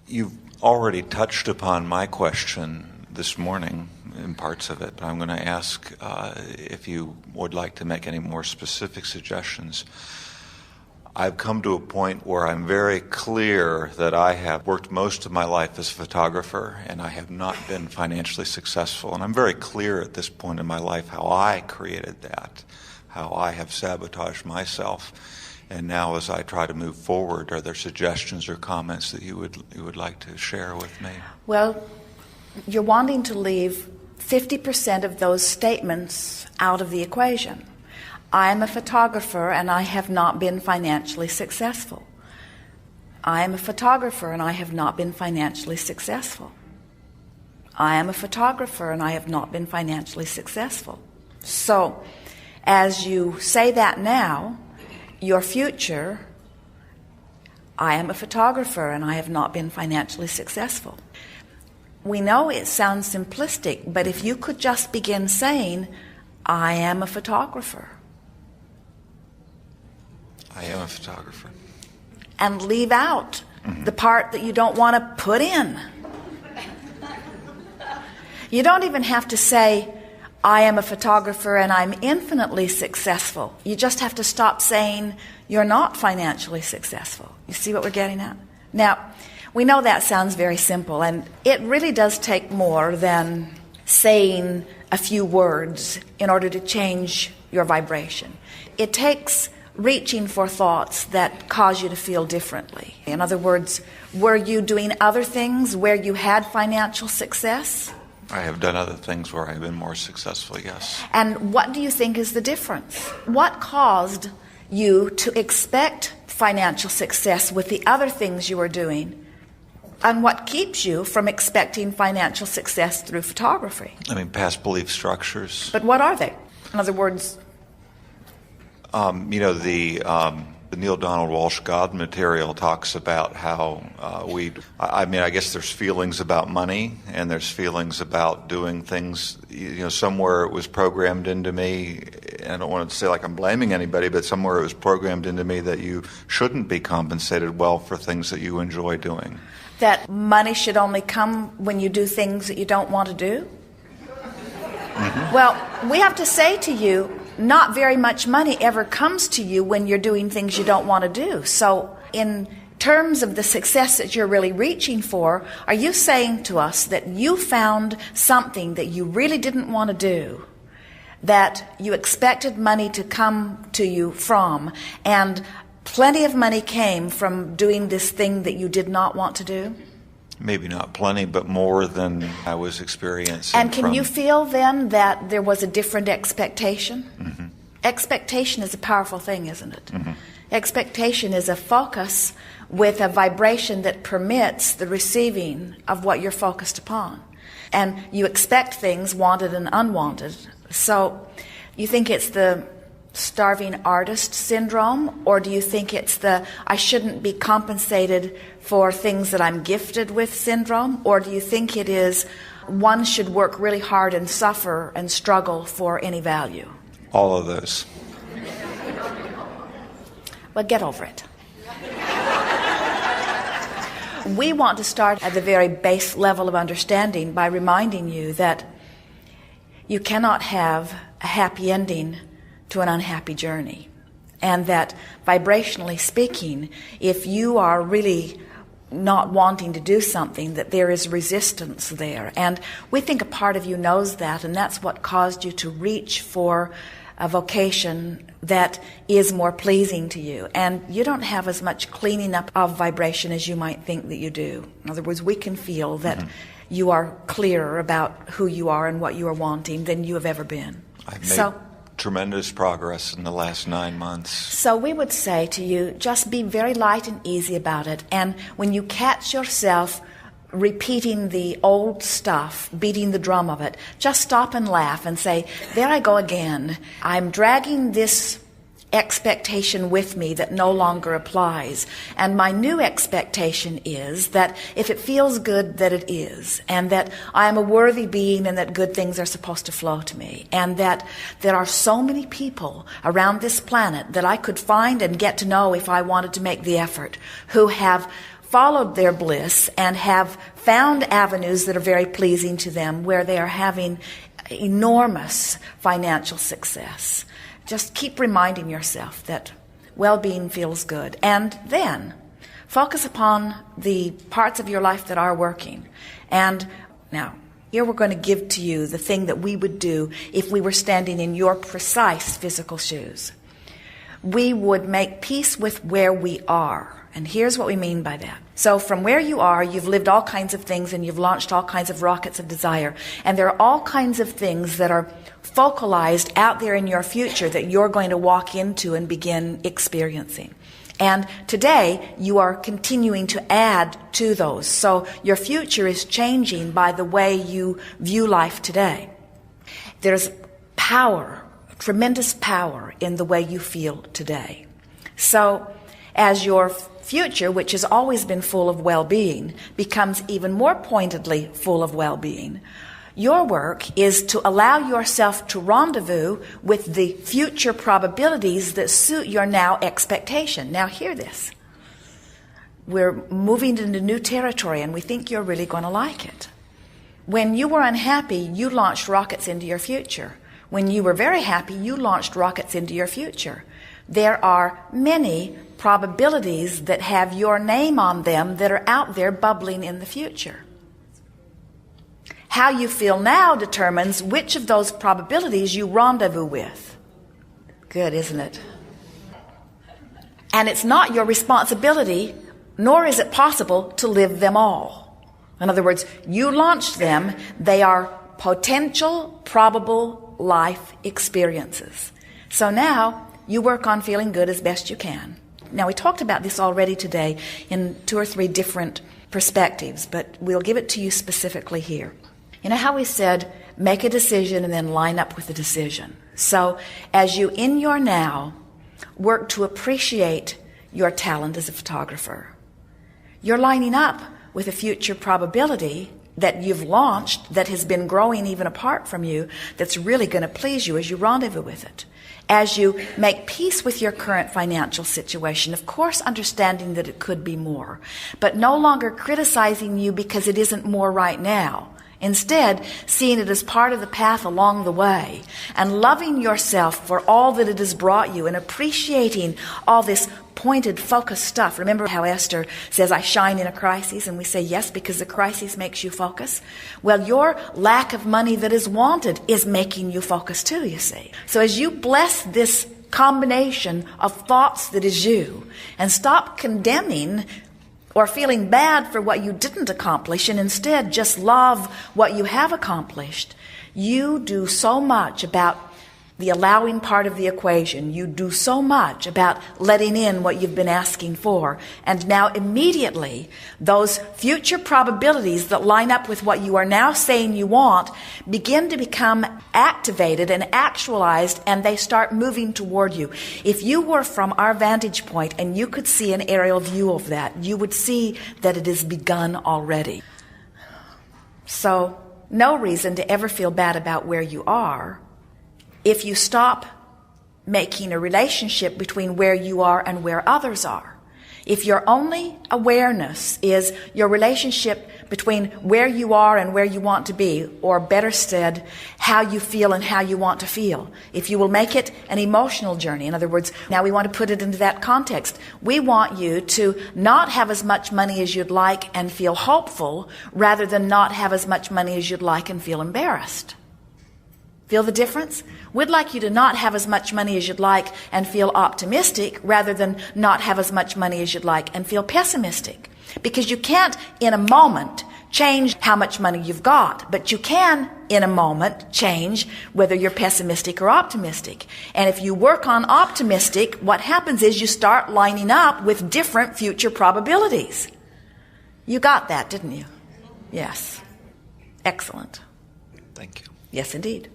You've already touched upon my question this morning in parts of it, but I'm going to ask if you would like to make any more specific suggestions. I've come to a point where I'm very clear that I have worked most of my life as a photographer and I have not been financially successful. And I'm very clear at this point in my life how I created that, how I have sabotaged myself. And now as I try to move forward, are there suggestions or comments that you would like to share with me? Well, you're wanting to leave 50% of those statements out of the equation. I am a photographer and I have not been financially successful. I am a photographer and I have not been financially successful. I am a photographer and I have not been financially successful. So, as you say that now, your future, I am a photographer and I have not been financially successful. We know it sounds simplistic, but if you could just begin saying, I am a photographer. I am a photographer. And leave out the part that you don't want to put in. You don't even have to say, I am a photographer and I'm infinitely successful. You just have to stop saying you're not financially successful. You see what we're getting at? Now, we know that sounds very simple, and it really does take more than saying a few words in order to change your vibration. It takes reaching for thoughts that cause you to feel differently. In other words, were you doing other things where you had financial success? I have done other things where I've been more successful, yes. And what do you think is the difference? What caused you to expect financial success with the other things you were doing? And what keeps you from expecting financial success through photography? Past belief structures. But what are they? In other words, the Neil Donald Walsh God material talks about how I guess there's feelings about money and there's feelings about doing things, somewhere it was programmed into me, and I don't want to say like I'm blaming anybody, but somewhere it was programmed into me that you shouldn't be compensated well for things that you enjoy doing. That money should only come when you do things that you don't want to do? Mm-hmm. Well, we have to say to you, not very much money ever comes to you when you're doing things you don't want to do. So in terms of the success that you're really reaching for, are you saying to us that you found something that you really didn't want to do, that you expected money to come to you from, and plenty of money came from doing this thing that you did not want to do? Maybe not plenty, but more than I was experiencing. And can you feel then that there was a different expectation? Mm-hmm. Expectation is a powerful thing, isn't it? Mm-hmm. Expectation is a focus with a vibration that permits the receiving of what you're focused upon. And you expect things wanted and unwanted. So you think it's the starving artist syndrome, or do you think it's the I shouldn't be compensated for things that I'm gifted with syndrome, or do you think it is one should work really hard and suffer and struggle for any value? All of those. Well, get over it. We want to start at the very base level of understanding by reminding you that you cannot have a happy ending to an unhappy journey. And that vibrationally speaking, if you are really not wanting to do something, that there is resistance there. And we think a part of you knows that, and that's what caused you to reach for a vocation that is more pleasing to you. And you don't have as much cleaning up of vibration as you might think that you do. In other words, we can feel that you are clearer about who you are and what you are wanting than you have ever been. I've made tremendous progress in the last 9 months. So we would say to you, just be very light and easy about it. And when you catch yourself repeating the old stuff, beating the drum of it, just stop and laugh and say, there I go again. I'm dragging this expectation with me that no longer applies. And my new expectation is that if it feels good, that it is. And that I am a worthy being and that good things are supposed to flow to me. And that there are so many people around this planet that I could find and get to know if I wanted to make the effort, who have followed their bliss and have found avenues that are very pleasing to them where they are having enormous financial success. Just keep reminding yourself that well-being feels good. And then focus upon the parts of your life that are working. And now, here we're going to give to you the thing that we would do if we were standing in your precise physical shoes. We would make peace with where we are. And here's what we mean by that. So from where you are, you've lived all kinds of things and you've launched all kinds of rockets of desire. And there are all kinds of things that are focalized out there in your future that you're going to walk into and begin experiencing. And today, you are continuing to add to those. So your future is changing by the way you view life today. There's power, tremendous power in the way you feel today. So as your future, which has always been full of well-being, becomes even more pointedly full of well-being, your work is to allow yourself to rendezvous with the future probabilities that suit your now expectation. Now hear this. We're moving into new territory and we think you're really going to like it. When you were unhappy, you launched rockets into your future. When you were very happy, you launched rockets into your future. There are many probabilities that have your name on them that are out there bubbling in the future. How you feel now determines which of those probabilities you rendezvous with. Good, isn't it? And it's not your responsibility, nor is it possible to live them all. In other words, you launched them. They are potential, probable life experiences. So now you work on feeling good as best you can. Now, we talked about this already today in 2 or 3 different perspectives, but we'll give it to you specifically here. You know how we said, make a decision and then line up with the decision. So as you, in your now, work to appreciate your talent as a photographer, you're lining up with a future probability that you've launched that has been growing even apart from you that's really going to please you as you rendezvous with it. As you make peace with your current financial situation, of course understanding that it could be more, but no longer criticizing you because it isn't more right now. Instead, seeing it as part of the path along the way and loving yourself for all that it has brought you and appreciating all this pointed, focused stuff. Remember how Esther says, I shine in a crisis, and we say yes because the crisis makes you focus? Well, your lack of money that is wanted is making you focus too, you see. So as you bless this combination of thoughts that is you and stop condemning or feeling bad for what you didn't accomplish and instead just love what you have accomplished, you do so much about the allowing part of the equation. You do so much about letting in what you've been asking for. And now immediately, those future probabilities that line up with what you are now saying you want begin to become activated and actualized, and they start moving toward you. If you were from our vantage point and you could see an aerial view of that, you would see that it has begun already. So, no reason to ever feel bad about where you are if you stop making a relationship between where you are and where others are. If your only awareness is your relationship between where you are and where you want to be, or better said, how you feel and how you want to feel, if you will make it an emotional journey, in other words, now we want to put it into that context. We want you to not have as much money as you'd like and feel hopeful, rather than not have as much money as you'd like and feel embarrassed. Feel the difference? We'd like you to not have as much money as you'd like and feel optimistic, rather than not have as much money as you'd like and feel pessimistic. Because you can't, in a moment, change how much money you've got, but you can, in a moment, change whether you're pessimistic or optimistic. And if you work on optimistic, what happens is you start lining up with different future probabilities. You got that, didn't you? Yes. Excellent. Thank you. Yes, indeed.